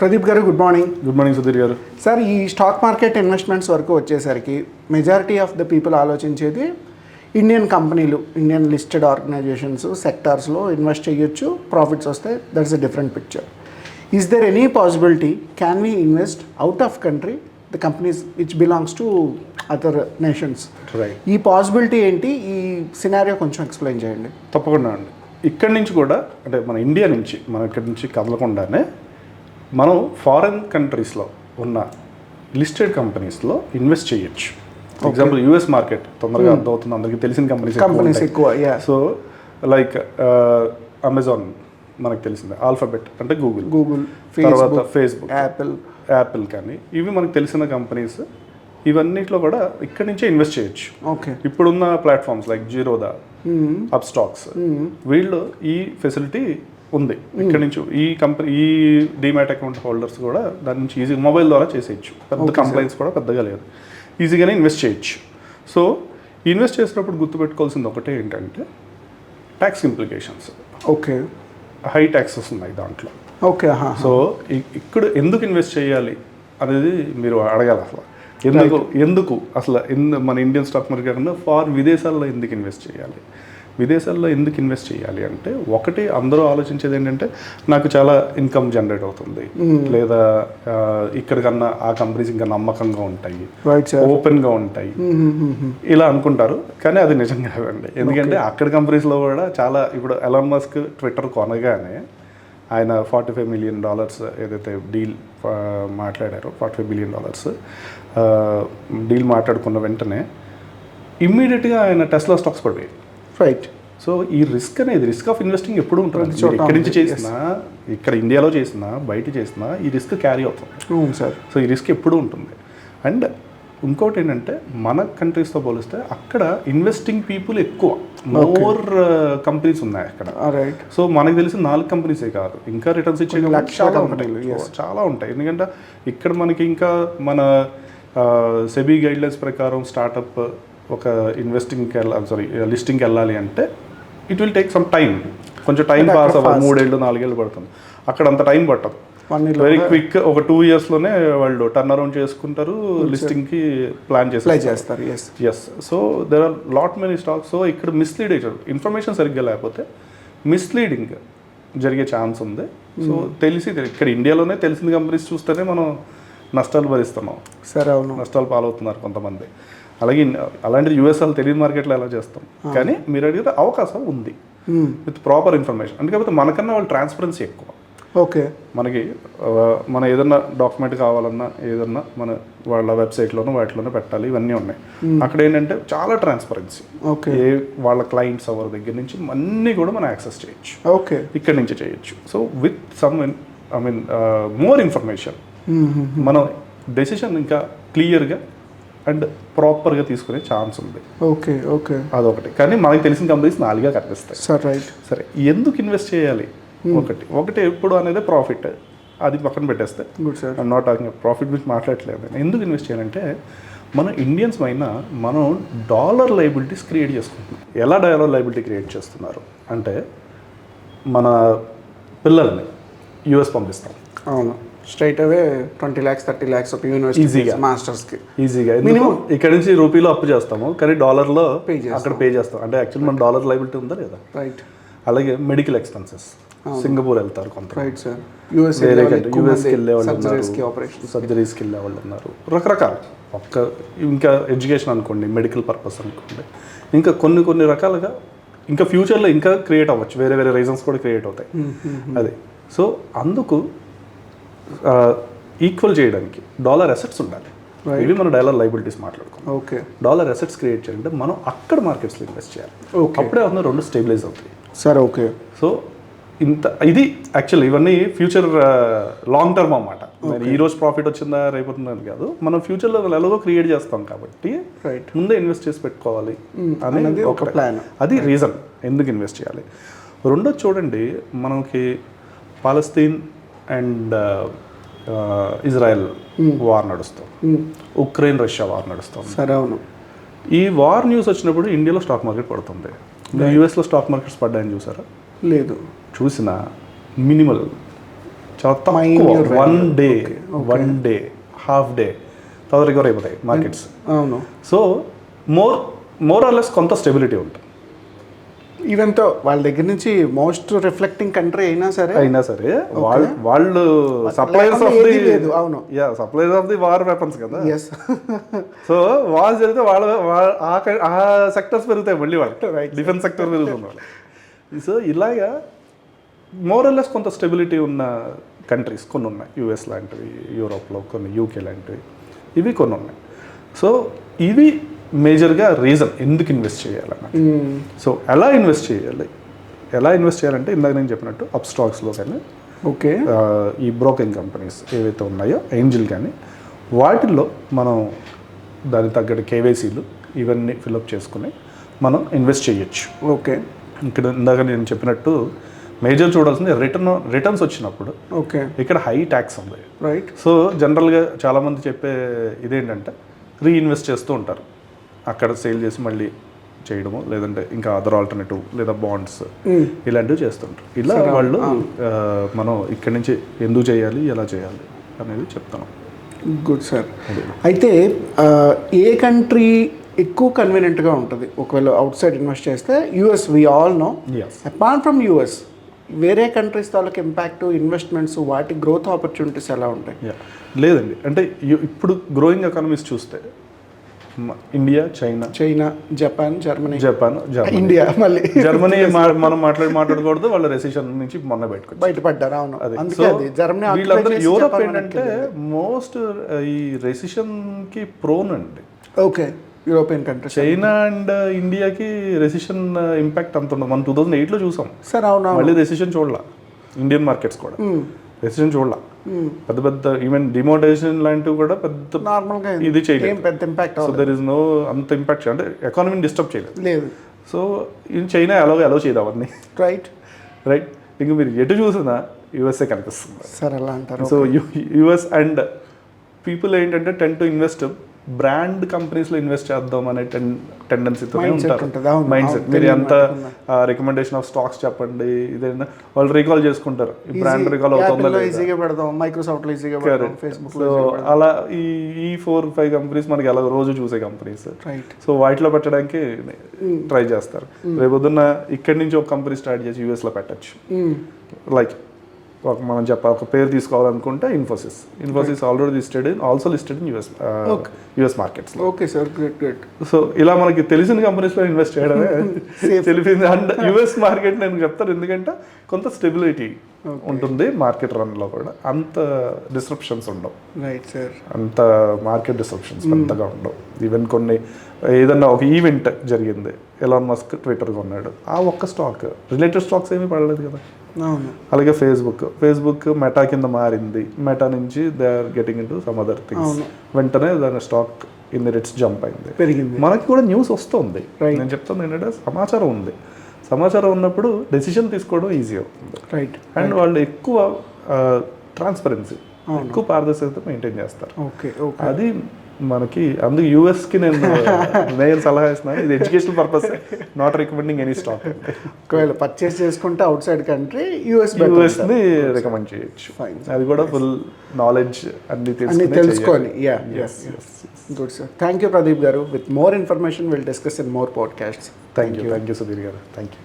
ప్రదీప్ గారు good morning. Good morning Sudheer గారు. Sir, ఈ స్టాక్ మార్కెట్ ఇన్వెస్ట్మెంట్స్ వరకు వచ్చేసరికి మెజారిటీ ఆఫ్ ద పీపుల్ ఆలోచించేది ఇండియన్ కంపెనీలు, ఇండియన్ లిస్టెడ్ ఆర్గనైజేషన్స్ సెక్టార్స్లో ఇన్వెస్ట్ చేయొచ్చు, ప్రాఫిట్స్ వస్తే that's a different picture. Is there any possibility can we invest out of country the companies which belongs to other nations? Right. ఈ possibility ఏంటి? ఈ scenario కొంచెం explain చేయండి. తప్పకుండా అండి. ఇక్కడి నుంచి కూడా అంటే మన ఇండియా నుంచి మనం ఇక్కడి నుంచి కదలకుండానే మనం ఫారెన్ కంట్రీస్లో ఉన్న లిస్టెడ్ కంపెనీస్లో ఇన్వెస్ట్ చేయొచ్చు. ఎగ్జాంపుల్ యూఎస్ మార్కెట్ తొందరగా అర్థమవుతుంది, అందరికీ తెలిసిన కంపెనీస్ ఎక్కువ. సో లైక్ అమెజాన్ మనకు తెలిసిందే, ఆల్ఫాబెట్ అంటే గూగుల్, తర్వాత ఫేస్బుక్, యాపిల్ కానీ ఇవి మనకు తెలిసిన కంపెనీస్. ఇవన్నిట్లో కూడా ఇక్కడి నుంచే ఇన్వెస్ట్ చేయొచ్చు. ఓకే. ఇప్పుడున్న platforms like Zerodha, up stocks, వీళ్ళు ఈ ఫెసిలిటీ ఉంది. ఇక్కడ నుంచి ఈ డీమ్యాట్ అకౌంట్ హోల్డర్స్ కూడా దాని నుంచి ఈజీగా మొబైల్ ద్వారా చేసేయచ్చు. పెద్ద కంప్లైంట్స్ కూడా పెద్దగా లేదు, ఈజీగానే ఇన్వెస్ట్ చేయొచ్చు. సో ఇన్వెస్ట్ చేసినప్పుడు గుర్తుపెట్టుకోవాల్సింది ఒకటే ఏంటంటే tax implications. Okay. High taxes ఉన్నాయి దాంట్లో. ఓకే. సో ఇక్కడ ఎందుకు ఇన్వెస్ట్ చేయాలి అనేది మీరు అడగాలి. అసలు ఎందుకు అసలు మన ఇండియన్ స్టాక్ మార్కెట్ కన్నా విదేశాల్లో ఎందుకు ఇన్వెస్ట్ చేయాలి? విదేశాల్లో ఎందుకు ఇన్వెస్ట్ చేయాలి అంటే, ఒకటి అందరూ ఆలోచించేది ఏంటంటే నాకు చాలా ఇన్కమ్ జనరేట్ అవుతుంది, లేదా ఇక్కడ కన్నా ఆ కంపెనీస్ ఇంకా నమ్మకంగా ఉంటాయి, ఓపెన్గా ఉంటాయి, ఇలా అనుకుంటారు. కానీ అది నిజం కాదండి. ఎందుకంటే అక్కడ కంపెనీస్లో కూడా చాలా, ఇప్పుడు ఎలాన్ మస్క్ ట్విట్టర్ కొనగానే ఆయన $45 million ఏదైతే డీల్ మాట్లాడారో, $45 billion డీల్ మాట్లాడుకున్న వెంటనే ఇమ్మీడియట్గా ఆయన టెస్లా స్టాక్స్ పడిపోయాయి. రైట్. సో ఈ రిస్క్ అనేది, రిస్క్ ఆఫ్ ఇన్వెస్టింగ్ ఎప్పుడు ఉంటుంది. ఎక్కడి నుంచి చేసినా, ఇక్కడ ఇండియాలో చేసినా, బయట చేసినా ఈ రిస్క్ క్యారీ అవుతుంది సార్. సో ఈ రిస్క్ ఎప్పుడు ఉంటుంది. అండ్ ఇంకోటి ఏంటంటే, మన కంట్రీస్తో పోలిస్తే అక్కడ ఇన్వెస్టింగ్ పీపుల్ ఎక్కువ, మోర్ కంపెనీస్ ఉన్నాయి అక్కడ. రైట్. సో మనకు తెలిసి 4 కంపెనీసే కాదు, ఇంకా రిటర్న్స్ ఇచ్చే చాలా ఉంటాయి. ఎందుకంటే ఇక్కడ మనకి ఇంకా మన సెబీ గైడ్లైన్స్ ప్రకారం స్టార్టప్ ఒక లిస్టింగ్కి వెళ్ళాలి అంటే it will take some time. కొంచెం టైం పాస్ అవ్వాలి, 3 ఏళ్ళు 4 ఏళ్ళు పడుతుంది. అక్కడ అంత టైం పట్టదు, వెరీ క్విక్. ఒక 2 yearsలోనే వాళ్ళు టర్న్ అరౌండ్ చేసుకుంటారు, లిస్టింగ్కి ప్లాన్ చేస్తారు. Yes. So there are lot many stocks. So ఇక్కడ మిస్లీడ్ అవుతారు, ఇన్ఫర్మేషన్ సరిగ్గా లేకపోతే మిస్లీడింగ్ జరిగే ఛాన్స్ ఉంది. సో ఇక్కడ ఇండియాలోనే తెలిసిన కంపెనీస్ చూస్తేనే మనం నష్టాలు భరిస్తున్నాం. సరే, అవును, నష్టాలు పాలవుతున్నారు కొంతమంది. అలాగే అలాంటిది యూఎస్ఆర్ తెలియని మార్కెట్లో ఎలా చేస్తాం. కానీ మీరు అడిగితే అవకాశం ఉంది విత్ ప్రాపర్ ఇన్ఫర్మేషన్. అందుకపోతే మనకన్నా వాళ్ళు ట్రాన్స్పరెన్సీ ఎక్కువ. ఓకే. మన ఏదన్నా డాక్యుమెంట్ కావాలన్నా ఏదన్నా మన వాళ్ళ వెబ్సైట్లోనూ వాటిలోనే పెట్టాలి, ఇవన్నీ ఉన్నాయి. అక్కడ ఏంటంటే చాలా ట్రాన్స్పరెన్సీ. ఓకే. వాళ్ళ క్లయింట్స్ ఎవరి దగ్గర నుంచి అన్నీ కూడా మనం యాక్సెస్ చేయొచ్చు. ఓకే. ఇక్కడి నుంచి చేయొచ్చు. సో విత్ మోర్ ఇన్ఫర్మేషన్ మనం డెసిషన్ ఇంకా క్లియర్గా అండ్ ప్రాపర్గా తీసుకునే ఛాన్స్ ఉంది. ఓకే. ఓకే. అదొకటి. కానీ మనకు తెలిసిన కంపెనీస్ 4గా కనిపిస్తాయి. Sir, right. సరే, ఎందుకు ఇన్వెస్ట్ చేయాలి? ఒకటి ఎప్పుడు అనేది ప్రాఫిట్, అది పక్కన పెట్టేస్తే. Good sir. I'm not talking profit గురించి మాట్లాడట్లేదు. ఎందుకు ఇన్వెస్ట్ చేయాలంటే, మన ఇండియన్స్ పైన మనం డాలర్ లయబిలిటీస్ క్రియేట్ చేసుకుంటున్నాం. ఎలా డాలర్ లయబిలిటీ క్రియేట్ చేస్తున్నారు అంటే, మన పిల్లల్ని యూఎస్ పంపిస్తాం. అవును. స్ట్రైట్ అవే 20 lakhs 30 lakhs ఒక యూనివర్సిటీ మాస్టర్స్కి ఈజీగా మినిమం ఇక్కడ నుంచి రూపీలో అప్పు చేస్తాము, కానీ డాలర్లో అక్కడ పే చేస్తాం. అంటే యాక్చువల్లీ మన డాలర్ లయబిలిటీ ఉందా లేదా? రైట్. అలాగే మెడికల్ ఎక్స్పెన్సెస్, సింగపూర్ వెళ్తారు కొంత. Right sir. యూఎస్కి వెళ్ళే వాళ్ళు ఉన్నారు, సర్జరీస్కి వెళ్ళే వాళ్ళు ఉన్నారు, రకరకాల. ఇంకా ఎడ్యుకేషన్ అనుకోండి, మెడికల్ పర్పస్ అనుకోండి, ఇంకా కొన్ని రకాలుగా ఇంకా ఫ్యూచర్లో ఇంకా క్రియేట్ అవ్వచ్చు, వేరే రీజన్స్ కూడా క్రియేట్ అవుతాయి. అది. సో అందుకు ఈక్వల్ చేయడానికి డాలర్ అసెట్స్ ఉండాలి. ఇవి మనం డాలర్ లయబిలిటీస్ మాట్లాడుకోం. ఓకే. డాలర్ అసెట్స్ క్రియేట్ చేయాలంటే మనం అక్కడ మార్కెట్స్లో ఇన్వెస్ట్ చేయాలి. అప్పుడే అవుతుంది 2 స్టేబిలైజ్ అవుతాయి. Sir, okay. సో ఇది యాక్చువల్లీ ఇవన్నీ ఫ్యూచర్ లాంగ్ టర్మ్ అన్నమాట. ఈరోజు ప్రాఫిట్ వచ్చిందా రేపొస్తుందని కాదు, మనం ఫ్యూచర్లో ఎలాగో క్రియేట్ చేస్తాం కాబట్టి ముందే ఇన్వెస్ట్ చేసి పెట్టుకోవాలి అనేది ఒక ప్లాన్. అది రీజన్ ఎందుకు ఇన్వెస్ట్ చేయాలి. రెండోది చూడండి, మనకి పాలస్తీన్ అండ్ ఇజ్రాయెల్ వార్ నడుస్తాం, ఉక్రెయిన్ రష్యా వార్ నడుస్తాం. సరే, అవును. ఈ వార్ న్యూస్ వచ్చినప్పుడు ఇండియాలో స్టాక్ మార్కెట్ పడుతుంది. యూఎస్లో స్టాక్ మార్కెట్స్ పడ్డాయని చూసారా? లేదు. చూసిన మినిమల్ చాలా తక్కువ, వన్ డే హాఫ్ డే తర్వాత రికవర్ అయిపోతాయి మార్కెట్స్. అవును. సో మోర్ ఆర్ లెస్ కొంత స్టెబిలిటీ ఉంటుంది. ఈవెన్తో వాళ్ళ దగ్గర నుంచి మోస్ట్ రిఫ్లెక్టింగ్ కంట్రీ అయినా సరే వాళ్ళు సప్లైర్స్ ఆఫ్ ది అవును suppliers of the war weapons కదా. ఎస్. సో వార్ జరిగితే ఆ సెక్టర్స్ పెరుగుతాయి మళ్ళీ వాళ్ళు, డిఫెన్స్ సెక్టర్ పెరుగుతుంది వాళ్ళు. సో ఇలాగా మోర్ ఆర్ లెస్ కొంత స్టెబిలిటీ ఉన్న కంట్రీస్ కొన్ని ఉన్నాయి, యుఎస్ లాంటివి, యూరోప్లో కొన్ని, యూకే లాంటివి, ఇవి కొన్ని ఉన్నాయి. సో ఇవి మేజర్గా రీజన్ ఎందుకు ఇన్వెస్ట్ చేయాలన్న. సో ఎలా ఇన్వెస్ట్ చేయాలంటే ఇందాక నేను చెప్పినట్టు అప్ స్టాక్స్లో కానీ, ఓకే, ఈ బ్రోకింగ్ కంపెనీస్ ఏవైతే ఉన్నాయో ఏంజిల్ కానీ, వాటిల్లో మనం దానికి తగ్గట్టు కేవైసీలు ఇవన్నీ ఫిల్అప్ చేసుకుని మనం ఇన్వెస్ట్ చేయొచ్చు. ఓకే. ఇక్కడ ఇందాక నేను చెప్పినట్టు మేజర్ చూడాల్సింది రిటర్న్స్ వచ్చినప్పుడు. ఓకే. ఇక్కడ హై ట్యాక్స్ ఉంది, రైట్. సో జనరల్గా చాలామంది చెప్పే ఇదేంటంటే రీఇన్వెస్ట్ చేస్తూ ఉంటారు, అక్కడ సేల్ చేసి మళ్ళీ చేయడము, లేదంటే ఇంకా అదర్ ఆల్టర్నేటివ్ లేదా బాండ్స్ ఇలాంటివి చేస్తుంటారు. ఇలా వాళ్ళు మనం ఇక్కడి నుంచి ఎందుకు చేయాలి, ఎలా చేయాలి అనేది చెప్తాను. Good sir. అయితే ఏ కంట్రీ ఎక్కువ కన్వీనియంట్గా ఉంటుంది ఒకవేళ అవుట్ సైడ్ ఇన్వెస్ట్ చేస్తే? US, we all know. Apart from US వేరే కంట్రీస్ తాలూకు ఇంపాక్ట్, ఇన్వెస్ట్మెంట్స్, వాటి గ్రోత్ ఆపర్చునిటీస్ ఎలా ఉంటాయి? లేదండి, అంటే ఇప్పుడు గ్రోయింగ్ ఎకానమీస్ చూస్తే ఇండియా, చైనా, జపాన్, ఇండియా, మళ్ళీ జర్మనీ మనం మాట్లాడకూడదు, వాళ్ళ రెసిషన్ నుంచి మొన్న బయటపడ్డారు. అవును. జర్మనీ, వీళ్ళందరూ యూరోప్ ఏంటంటే మోస్ట్ ఈ రెసిషన్ కి ప్రోన్ అండి. Okay. European countries, China and ఇండియాకి రెసిషన్ ఇంపాక్ట్ అంత ఉండదు. మనం 2008లో చూసాం సార్. అవును. మళ్ళీ రెసిషన్ చూడాల, ఇండియన్ మార్కెట్స్ కూడా రెసిషన్ చూడాల, పెద్ద ఈవెన్ డిమోటైజేషన్ లాంటివి కూడా పెద్ద నార్మల్గా ఇది చేయలేదు, పెద్ద impact. So there is no అంత ఇంపాక్ట్, అంటే ఎకానమీని డిస్టర్బ్ చేయలేదు. సో చైనా అలో చేయదు అవన్నీ, రైట్. ఇంక మీరు ఎటు చూసినా యుఎస్ఏ కనిపిస్తుంది సార్. అలా అంటారు. సో యుఎస్ అండ్ పీపుల్ ఏంటంటే టెన్ టు ఇన్వెస్ట్ బ్రాండ్ కంపెనీస్లో ఇన్వెస్ట్ చేద్దాం అనే టెండెన్సీతో ఉంటారు, మైండ్ సెట్. మీరు ఎంత రికమెండేషన్ ఆఫ్ స్టాక్స్ చెప్పండి, ఇదేనా వాళ్ళు రీకాల్ చేసుకుంటారు, బ్రాండ్ రీకాల్ అవుతుందా, ఈజీగా పెడదాం, మైక్రోసాఫ్ట్లో ఈజీగా పెడదాం, ఫేస్బుక్. సో అలా ఈ 4-5 కంపెనీస్ మనకి ఎలా రోజు చూసే కంపెనీస్, సో వాటిలో పెట్టడానికి ట్రై చేస్తారు. రేపొద్దున్న ఇక్కడి నుంచి ఒక కంపెనీ స్టార్ట్ చేసి యూఎస్లో పెట్టచ్చు. లైక్ మనం ఒక పేరు తీసుకోవాలనుకుంటే Infosys already listed in US markets. Okay sir, great. So ఇలా మనకి తెలిసిన కంపెనీస్లో ఇన్వెస్ట్ చేయడమే తెలిసింది. అండ్ యుఎస్ మార్కెట్ నేను చెప్తాను, ఎందుకంటే కొంత స్టెబిలిటీ ఉంటుంది మార్కెట్ రన్లో కూడా, అంత డిస్రప్షన్స్ ఉండవు. Right sir. అంత మార్కెట్ డిస్రప్షన్స్ పెద్దగా ఉండవు. ఈవెన్ కొన్ని ఏదన్నా ఒక ఈవెంట్ జరిగింది, ఎలాన్ మస్క్ ట్విట్టర్ కొన్నాడు, ఆ ఒక్క స్టాక్, రిలేటెడ్ స్టాక్స్ ఏమీ పడలేదు కదా. అలాగే ఫేస్బుక్ మెటా కింద మారింది, మెటా నుంచి they are getting into some other things, వెంటనే దాని stock in the rates jump అయింది, పెరిగింది. మనకి కూడా న్యూస్ వస్తుంది, నేను చెప్తాను ఏంటంటే సమాచారం ఉంది. సమాచారం ఉన్నప్పుడు డెసిషన్ తీసుకోవడం ఈజీ అవుతుంది. రైట్. అండ్ వాళ్ళు ఎక్కువ ట్రాన్స్పరెన్సీ, ఎక్కువ పారదర్శకత మెయింటైన్ చేస్తారు. అది మనకి అందుకు యూఎస్కి నేను సలహా ఇస్తున్నాను, ఇది educational purpose, not recommending any stock. ఒకవేళ పర్చేస్ చేసుకుంటే అవుట్ సైడ్ కంట్రీ యూఎస్ని రికమెండ్ చేయొచ్చు. అది కూడా ఫుల్ నాలెడ్జ్ అన్ని తెలుసుకొని. Good sir. Thank you Pradeep garu. With more information will discuss in more podcasts. Thank you Sudheer garu. Thank you.